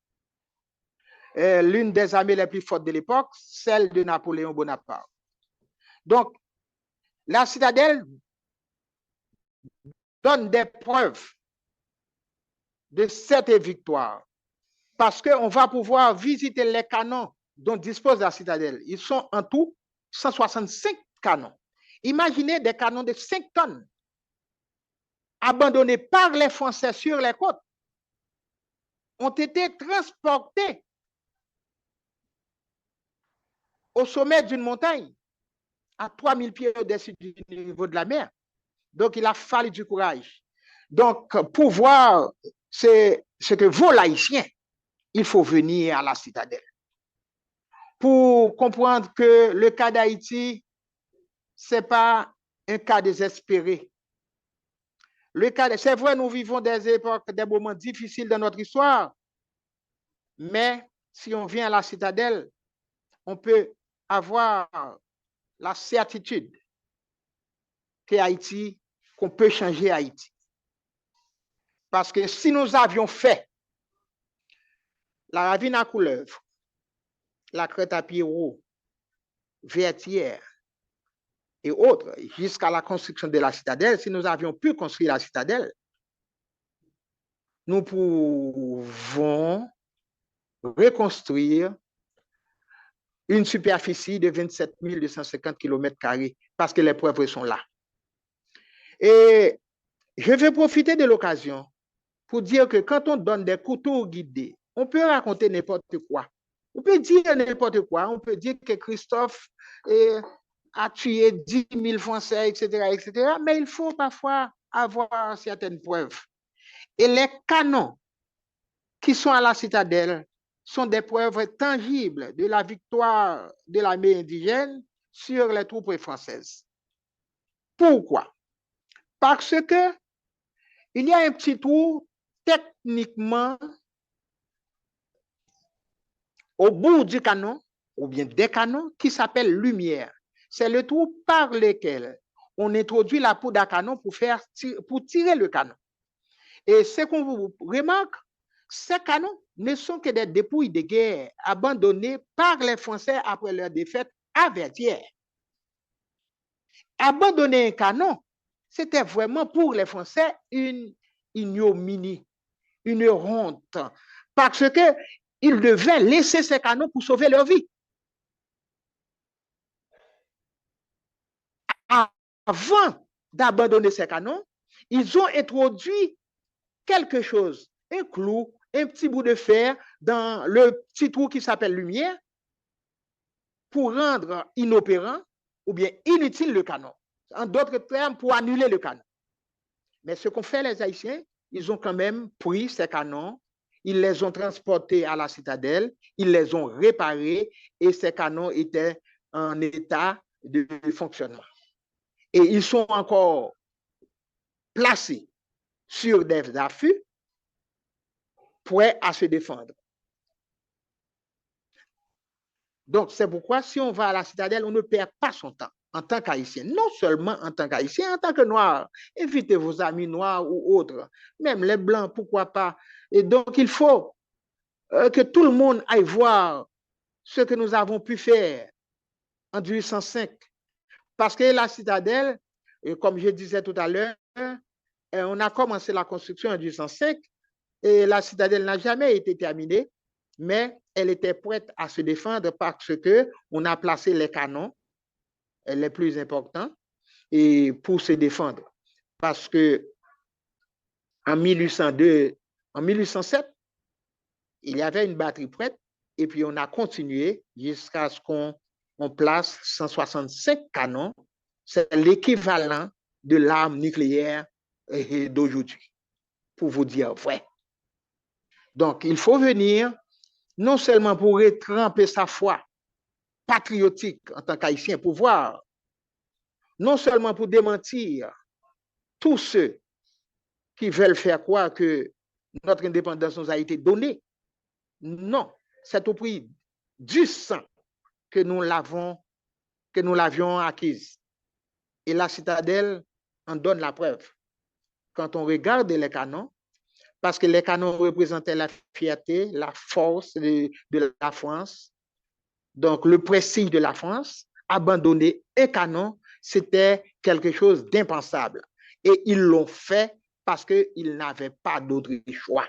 l'une des armées les plus fortes de l'époque, celle de Napoléon Bonaparte. Donc, la citadelle donne des preuves de cette victoire parce qu'on va pouvoir visiter les canons dont dispose la citadelle. Ils sont en tout 165 canons. Imaginez des canons de 5 tonnes abandonnés par les Français sur les côtes ont été transportés au sommet d'une montagne à 3000 pieds au-dessus du niveau de la mer. Donc, il a fallu du courage. Donc, pour voir ce que vaut l'Haïtien, il faut venir à la citadelle. Pour comprendre que le cas d'Haïti, ce n'est pas un cas désespéré. C'est vrai, nous vivons des époques, des moments difficiles dans notre histoire, mais si on vient à la citadelle, on peut avoir la certitude qu'on peut changer Haïti. Parce que si nous avions fait la ravine à Couleuvre, la crête à Pierrot, Vertières et autres, jusqu'à la construction de la citadelle, si nous avions pu construire la citadelle, nous pouvons reconstruire une superficie de 27 250 km² parce que les preuves sont là. Et je vais profiter de l'occasion pour dire que quand on donne des couteaux guidés, on peut raconter n'importe quoi. On peut dire n'importe quoi. On peut dire que Christophe a tué 10 000 Français, etc., etc. Mais il faut parfois avoir certaines preuves. Et les canons qui sont à la citadelle sont des preuves tangibles de la victoire de l'armée indigène sur les troupes françaises. Pourquoi? Parce que il y a un petit trou techniquement au bout du canon, ou bien des canons, qui s'appelle lumière. C'est le trou par lequel on introduit la poudre à canon pour tirer le canon. Et ce qu'on vous remarque, ces canons ne sont que des dépouilles de guerre abandonnées par les Français après leur défaite à Vertières. Abandonner un canon, c'était vraiment pour les Français une ignominie, une honte, parce qu'ils devaient laisser ces canons pour sauver leur vie. Avant d'abandonner ces canons, ils ont introduit quelque chose, un clou, un petit bout de fer dans le petit trou qui s'appelle lumière, pour rendre inopérant ou bien inutile le canon. En d'autres termes, pour annuler le canon. Mais ce qu'ont fait les Haïtiens, ils ont quand même pris ces canons, ils les ont transportés à la citadelle, ils les ont réparés et ces canons étaient en état de fonctionnement. Et ils sont encore placés sur des affûts prêts à se défendre. Donc, c'est pourquoi si on va à la citadelle, on ne perd pas son temps en tant qu'Haïtien. Non seulement en tant qu'Haïtien, en tant que Noir. Invitez vos amis noirs ou autres, même les Blancs, pourquoi pas. Et donc, il faut que tout le monde aille voir ce que nous avons pu faire en 1805. Parce que la citadelle, comme je disais tout à l'heure, on a commencé la construction en 1805 et la citadelle n'a jamais été terminée, mais elle était prête à se défendre parce qu'on a placé les canons les plus importants et pour se défendre. Parce que en 1802, en 1807, il y avait une batterie prête et puis on a continué jusqu'à ce qu'on place 165 canons. C'est l'équivalent de l'arme nucléaire d'aujourd'hui, pour vous dire vrai. Donc, il faut venir non seulement pour retremper sa foi patriotique en tant qu'Haïtien, pour voir, non seulement pour démentir tous ceux qui veulent faire croire que notre indépendance nous a été donnée. Non, c'est au prix du sang que nous l'avions acquise. Et la citadelle en donne la preuve. Quand on regarde les canons, parce que les canons représentaient la fierté, la force de la France, donc le prestige de la France, abandonner un canon, c'était quelque chose d'impensable. Et ils l'ont fait parce qu'ils n'avaient pas d'autre choix.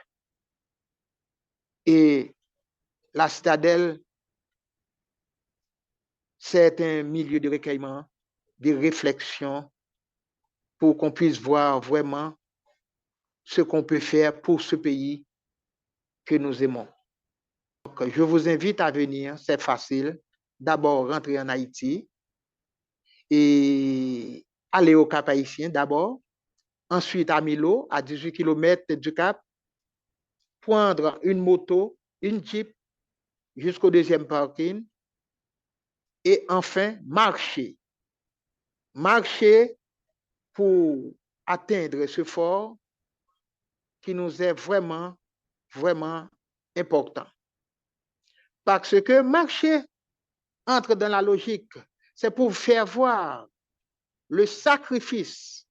Et la citadelle, c'est un milieu de recueillement, de réflexion, pour qu'on puisse voir vraiment ce qu'on peut faire pour ce pays que nous aimons. Donc, je vous invite à venir, c'est facile. D'abord, rentrer en Haïti et aller au Cap Haïtien d'abord. Ensuite, à Milo, à 18 km du Cap, prendre une moto, une Jeep jusqu'au deuxième parking et enfin marcher. Marcher pour atteindre ce fort qui nous est vraiment, vraiment important. Parce que marcher entre dans la logique, c'est pour faire voir le sacrifice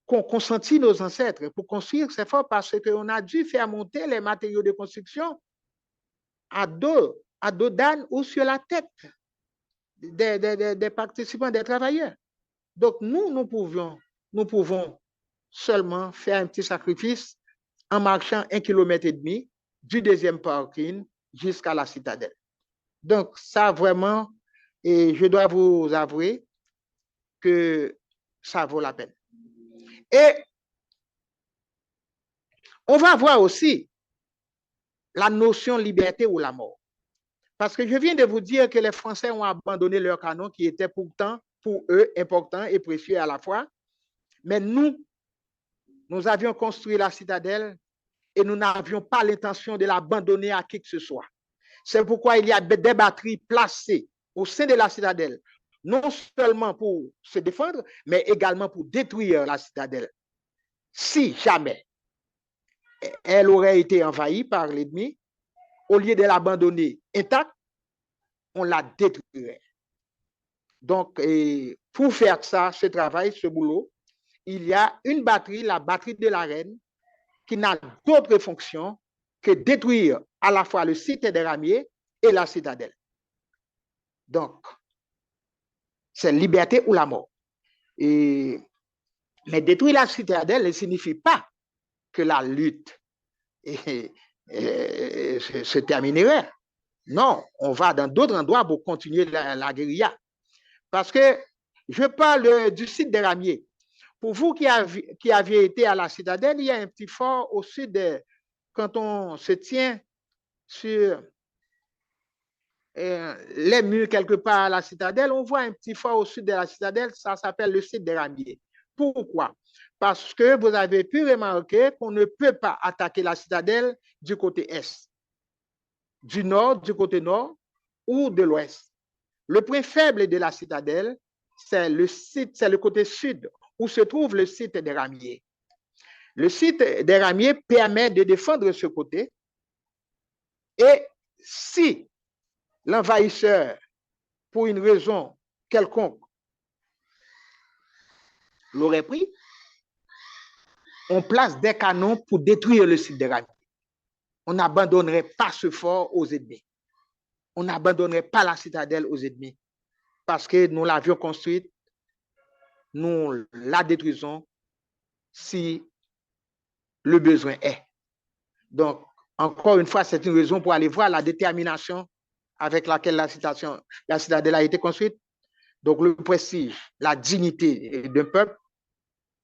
qu'ont consenti nos ancêtres pour construire ces forts, parce qu'on a dû faire monter les matériaux de construction à dos d'âne ou sur la tête des participants, des travailleurs. Donc, nous pouvons seulement faire un petit sacrifice en marchant 1,5 km du deuxième parking jusqu'à la citadelle. Donc, ça vraiment, et je dois vous avouer que ça vaut la peine. Et on va voir aussi la notion liberté ou la mort. Parce que je viens de vous dire que les Français ont abandonné leur canon qui était pourtant pour eux important et précieux à la fois. Mais nous avions construit la citadelle et nous n'avions pas l'intention de l'abandonner à qui que ce soit. C'est pourquoi il y a des batteries placées au sein de la citadelle, non seulement pour se défendre, mais également pour détruire la citadelle. Si jamais elle aurait été envahie par l'ennemi, au lieu de l'abandonner intacte, on la détruirait. Donc, pour faire ça, ce travail, ce boulot, il y a une batterie, la batterie de la Reine, qui n'a d'autre fonction que détruire à la fois le site des Ramiers et la citadelle. Donc, c'est liberté ou la mort. Mais détruire la citadelle ne signifie pas que la lutte se terminerait. Non, on va dans d'autres endroits pour continuer la guérilla. Parce que je parle du site des Ramiers. Pour vous qui aviez été à la citadelle, il y a un petit fort au sud quand on se tient sur les murs quelque part à la citadelle, on voit un petit fort au sud de la citadelle, ça s'appelle le site des Ramiers. Pourquoi? Parce que vous avez pu remarquer qu'on ne peut pas attaquer la citadelle du côté est, du nord, du côté nord ou de l'ouest. Le point faible de la citadelle, c'est le côté sud où se trouve le site des Ramiers. Le site des Ramiers permet de défendre ce côté. Et si l'envahisseur, pour une raison quelconque, l'aurait pris, on place des canons pour détruire le site des Ramiers. On n'abandonnerait pas ce fort aux ennemis. On n'abandonnerait pas la citadelle aux ennemis. Parce que nous l'avions construite, nous la détruisons si le besoin est. Donc, encore une fois, c'est une raison pour aller voir la détermination avec laquelle la citadelle a été construite. Donc, le prestige, la dignité d'un peuple,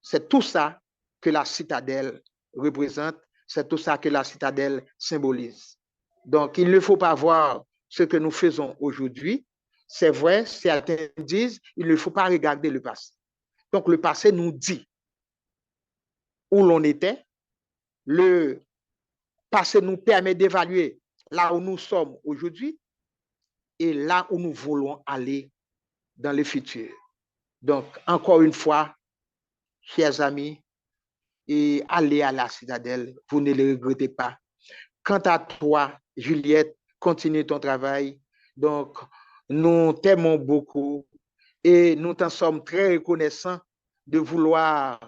c'est tout ça que la citadelle représente, c'est tout ça que la citadelle symbolise. Donc, il ne faut pas voir ce que nous faisons aujourd'hui. C'est vrai, certains disent, il ne faut pas regarder le passé. Donc, le passé nous dit où l'on était. Le passé nous permet d'évaluer là où nous sommes aujourd'hui et là où nous voulons aller dans le futur. Donc, encore une fois, chers amis, et allez à la citadelle, vous ne le regrettez pas. Quant à toi, Juliette, continue ton travail. Donc, nous t'aimons beaucoup et nous t'en sommes très reconnaissants de vouloir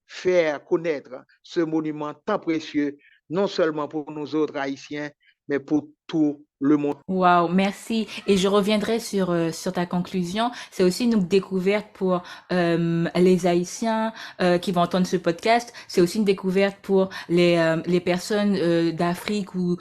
faire connaître ce monument tant précieux, non seulement pour nous autres Haïtiens, mais pour tout le monde. Wow, merci. Et je reviendrai sur ta conclusion. C'est aussi une découverte pour les Haïtiens qui vont entendre ce podcast. C'est aussi une découverte pour les personnes d'Afrique ou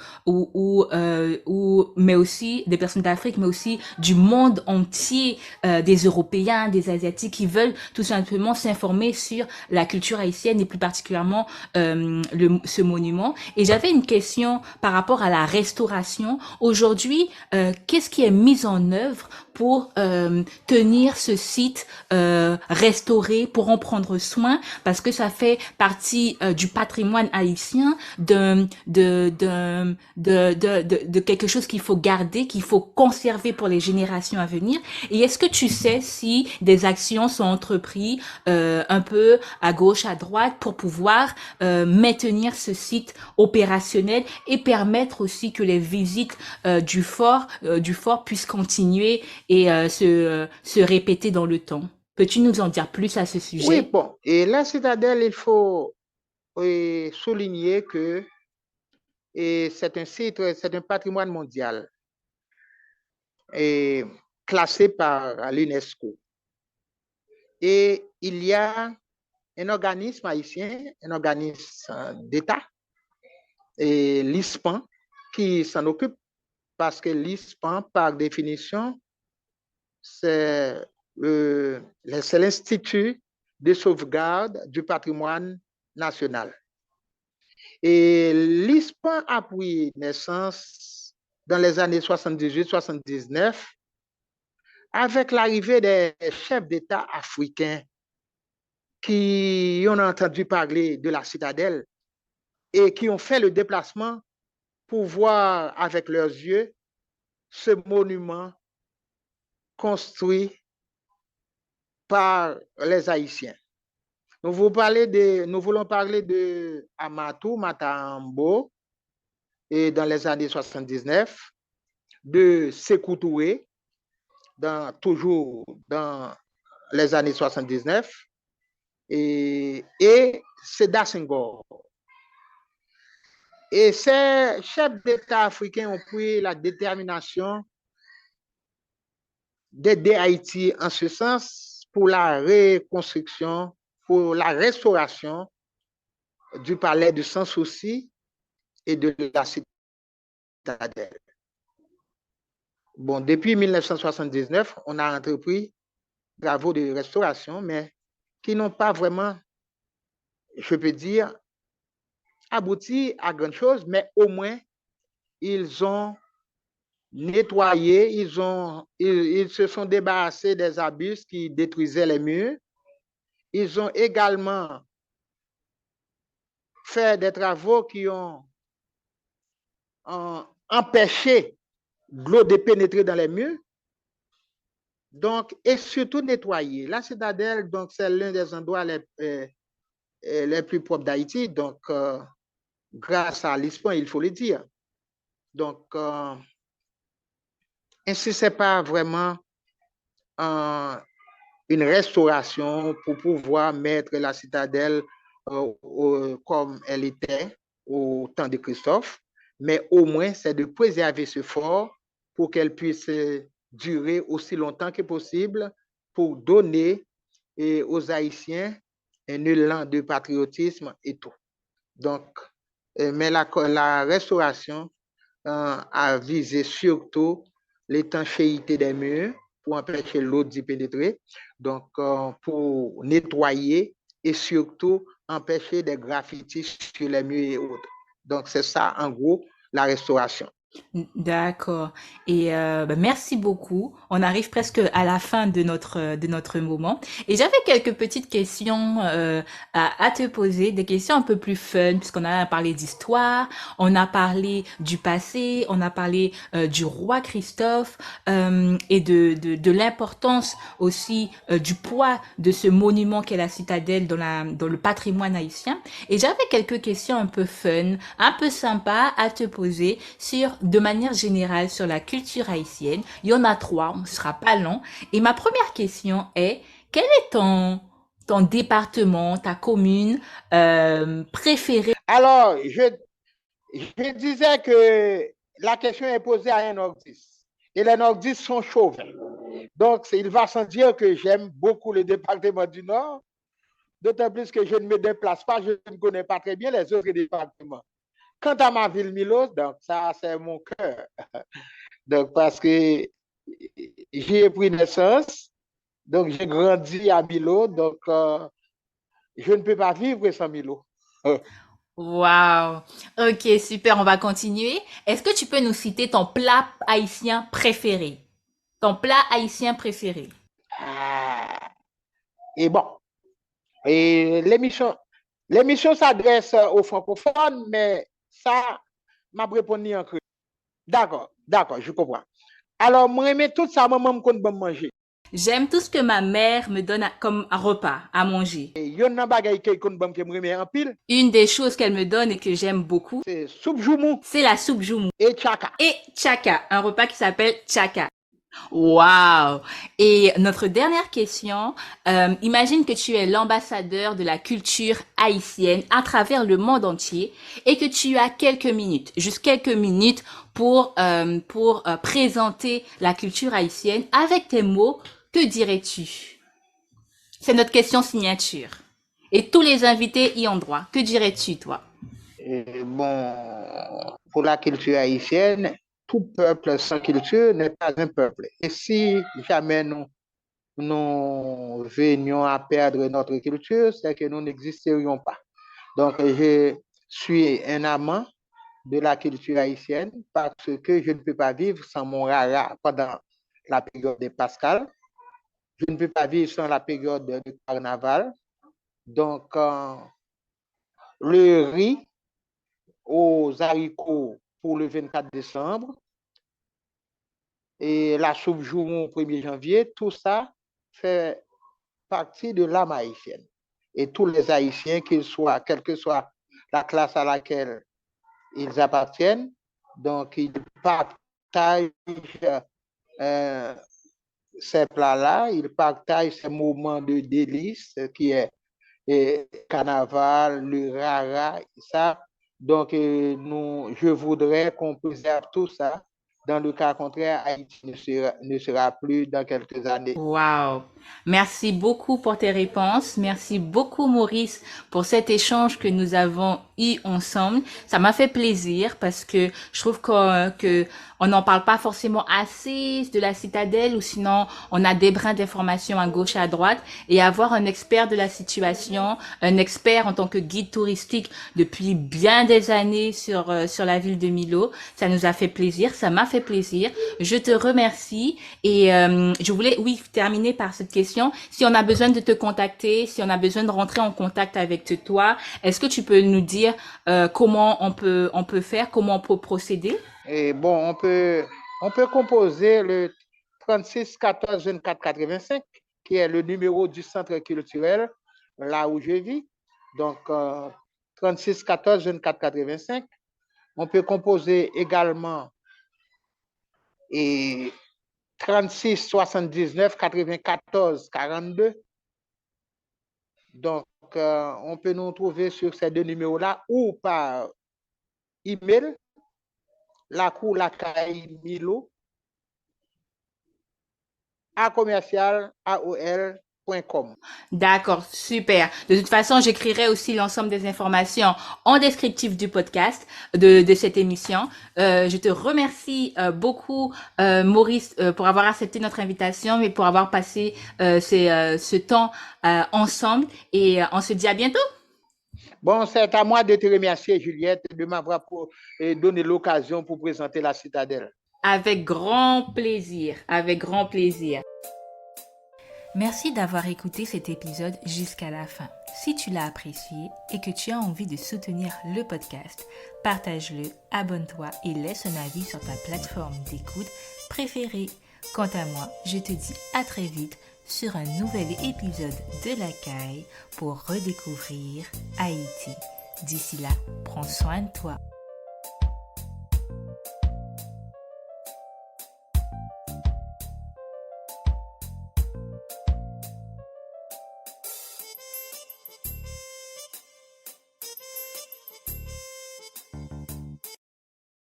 mais aussi des personnes d'Afrique, mais aussi du monde entier, des Européens, des Asiatiques qui veulent tout simplement s'informer sur la culture haïtienne et plus particulièrement ce monument. Et j'avais une question par rapport à la restauration. Aujourd'hui, qu'est-ce qui est mis en œuvre pour tenir ce site restauré, pour en prendre soin, parce que ça fait partie du patrimoine haïtien, de quelque chose qu'il faut garder, qu'il faut conserver pour les générations à venir. Et est-ce que tu sais si des actions sont entreprises un peu à gauche, à droite, pour pouvoir maintenir ce site opérationnel et permettre aussi que les visites du fort puissent continuer et se répéter dans le temps? Peux-tu nous en dire plus à ce sujet? Oui, bon. Et la citadelle, il faut souligner que c'est un site, c'est un patrimoine mondial et classé par l'UNESCO. Et il y a un organisme haïtien, un organisme d'État, et l'ISPAN, qui s'en occupe parce que l'ISPAN, par définition, c'est l'Institut de sauvegarde du patrimoine national. Et l'ISPAN a pris naissance dans les années 78-79 avec l'arrivée des chefs d'État africains qui ont entendu parler de la citadelle et qui ont fait le déplacement pour voir avec leurs yeux ce monument construit par les Haïtiens. Nous voulons parler de Amatou Matambo et dans les années 79, de Sékou Touré, toujours dans les années 79, et Sédar Senghor. Et ces chefs d'État africains ont pris la détermination d'aider Haïti en ce sens pour la reconstruction, pour la restauration du palais de Sans Souci et de la citadelle. Bon, depuis 1979, on a entrepris des travaux de restauration, mais qui n'ont pas vraiment, je peux dire, abouti à grand chose, mais au moins, ils ont nettoyé, ils se sont débarrassés des arbustes qui détruisaient les murs. Ils ont également fait des travaux qui ont empêché l'eau de pénétrer dans les murs. Donc, et surtout nettoyer. La citadelle, donc, c'est l'un des endroits les plus propres d'Haïti. Donc, grâce à l'ISPAN, il faut le dire. Donc, ainsi, c'est pas vraiment une restauration pour pouvoir mettre la citadelle comme elle était au temps de Christophe, mais au moins, c'est de préserver ce fort pour qu'elle puisse durer aussi longtemps que possible pour donner aux Haïtiens un élan de patriotisme et tout. Donc, mais la restauration a visé surtout l'étanchéité des murs pour empêcher l'eau d'y pénétrer, donc pour nettoyer et surtout empêcher des graffitis sur les murs et autres. Donc, c'est ça, en gros, la restauration. D'accord. Et merci beaucoup. On arrive presque à la fin de notre moment. Et j'avais quelques petites questions à te poser, des questions un peu plus fun, puisqu'on a parlé d'histoire, on a parlé du passé, on a parlé du roi Christophe et de l'importance aussi du poids de ce monument qu'est la citadelle dans le patrimoine haïtien. Et j'avais quelques questions un peu fun, un peu sympa à te poser de manière générale sur la culture haïtienne. Il y en a 3, on ne sera pas long. Et ma première question est, quel est ton département, ta commune préférée? Alors, je disais que la question est posée à un nordiste. Et les nordistes sont chauvins. Donc, il va sans dire que j'aime beaucoup le département du Nord, d'autant plus que je ne me déplace pas, je ne connais pas très bien les autres départements. Quant à ma ville Milo, donc ça, c'est mon cœur. Donc, parce que j'y ai pris naissance, donc j'ai grandi à Milo, donc je ne peux pas vivre sans Milo. Wow. Ok, super, on va continuer. Est-ce que tu peux nous citer ton plat haïtien préféré? Ton plat haïtien préféré? Ah, et bon, et l'émission s'adresse aux francophones, mais ça m'a répondu en creux. D'accord, je comprends. Alors, moi, j'aime tout ça, moi, je compte manger. J'aime tout ce que ma mère me donne comme un repas à manger. Et il y a un bagay qui compte en pile, Une des choses qu'elle me donne et que j'aime beaucoup, c'est soupe joumou c'est la soupe joumou et tchaka. et tchaka, un repas qui s'appelle tchaka. Wow! Et notre dernière question, imagine que tu es l'ambassadeur de la culture haïtienne à travers le monde entier et que tu as quelques minutes, juste quelques minutes pour présenter la culture haïtienne avec tes mots. Que dirais-tu? C'est notre question signature. Et tous les invités y ont droit. Que dirais-tu, toi? Et bon, pour la culture haïtienne, tout peuple sans culture n'est pas un peuple. Et si jamais nous venions à perdre notre culture, c'est que nous n'existerions pas. Donc, je suis un amant de la culture haïtienne parce que je ne peux pas vivre sans mon rara pendant la période de Pascal. Je ne peux pas vivre sans la période de carnaval. Donc, le riz aux haricots pour le 24 décembre et la soupe joumou au 1er janvier, tout ça fait partie de l'âme haïtienne. Et tous les Haïtiens, qu'ils soient, quelle que soit la classe à laquelle ils appartiennent, donc ils partagent euh, ces plats-là, ils partagent ces moments de délices qui est carnaval, le rara, ça. Donc, je voudrais qu'on préserve tout ça. Dans le cas contraire, Haïti ne sera plus dans quelques années. Wow. Merci beaucoup pour tes réponses. Merci beaucoup, Maurice, pour cet échange que nous avons eu ensemble. Ça m'a fait plaisir parce que je trouve que on n'en parle pas forcément assez de la citadelle, ou sinon on a des brins d'informations à gauche et à droite, et avoir un expert de la situation, un expert en tant que guide touristique depuis bien des années sur la ville de Milo, ça nous a fait plaisir, ça m'a fait plaisir. Je te remercie et je voulais, oui, terminer par cette question. Si on a besoin de te contacter, si on a besoin de rentrer en contact avec toi, est-ce que tu peux nous dire comment on peut faire, comment on peut procéder? Et bon, on peut composer le 36 14 24 85, qui est le numéro du centre culturel, là où je vis. Donc, 36 14 24 85. On peut composer également et 36 79 94 42. Donc, on peut nous trouver sur ces deux numéros-là ou par email, lacourlacaille.milo @aol.com. D'accord, super. De toute façon, j'écrirai aussi l'ensemble des informations en descriptif du podcast, de cette émission. Je te remercie beaucoup, Maurice, pour avoir accepté notre invitation et pour avoir passé ce temps ensemble. Et on se dit à bientôt. Bon, c'est à moi de te remercier, Juliette, de m'avoir donné l'occasion pour présenter la citadelle. Avec grand plaisir, avec grand plaisir. Merci d'avoir écouté cet épisode jusqu'à la fin. Si tu l'as apprécié et que tu as envie de soutenir le podcast, partage-le, abonne-toi et laisse un avis sur ta plateforme d'écoute préférée. Quant à moi, je te dis à très vite sur un nouvel épisode de La Caille pour redécouvrir Haïti. D'ici là, prends soin de toi.